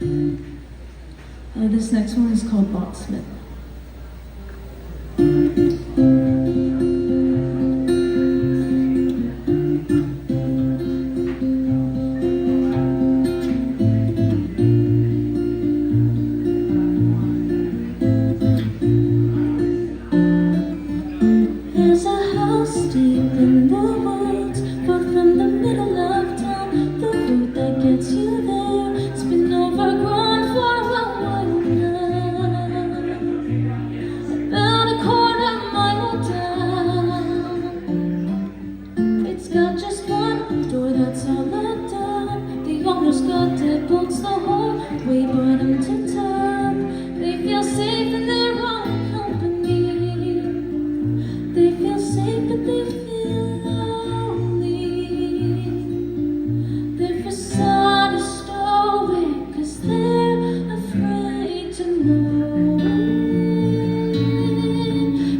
This next one is called Locksmith. There's a house deep in the woods, far from the middle of town. The road that gets you there has been overgrown for a while now. About a quarter mile down, it's got just one door that's all let down. The owner's got deadbolts the whole way, but I'm to town. They feel safe in their own company. They feel safe, but they feel lonely. Their facade is stoic, 'cause they're afraid to know it.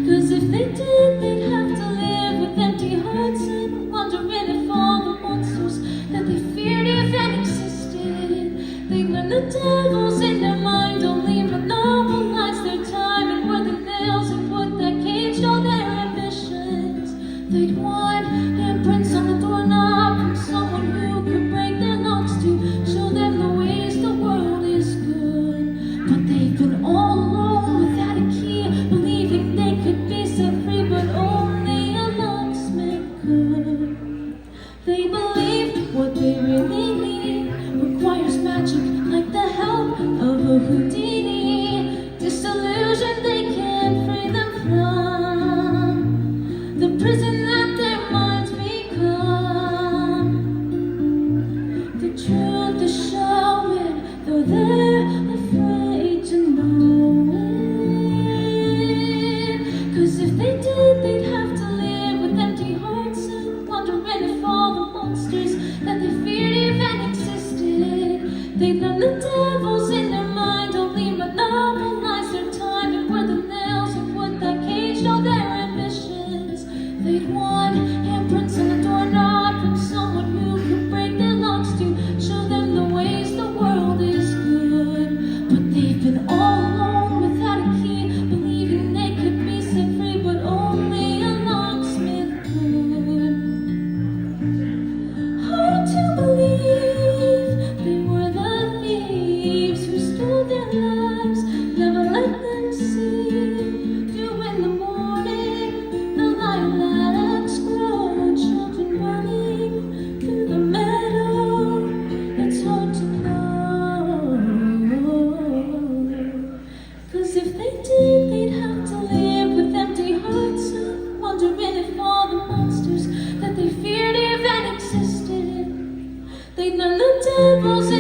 'Cause if they did, they'd have to live with empty hearts and wondering if all the monsters that they feared even existed. They learn the devil's in their mind only monopolize their time, and were the nails and wood that caged all their ambitions. They'd want handprints on the doorknob from someone who could break their locks to show them the ways the world is good. But they've been all alone without a key, believing they could be set free, but only a locksmith could. They believe what they really need requires magic like the help of a Houdini. Disillusion they can't free them from the prison that their minds become. The truth is showing, though they're afraid to know it. 'Cause if they did, they'd have to live with empty hearts and wondering if all the monsters that they feared even existed. They'd learn the devil's in their mind only monopolize their time, and were the nails and wood that caged all their ambitions. They'd want handprints on the doorknob from someone who could break their locks to show them the ways the world is good. But they've been all alone without a key, believing they could be set free, but only a locksmith could. Hard to believe they were the thieves who stole their lives, never let them see. 2 in the morning, the lilacs grow, children running through the meadow. It's hard to know, 'cause if they did, they'd have to live with empty hearts and wondering if all the monsters that they feared even existed. They'd learn the devil's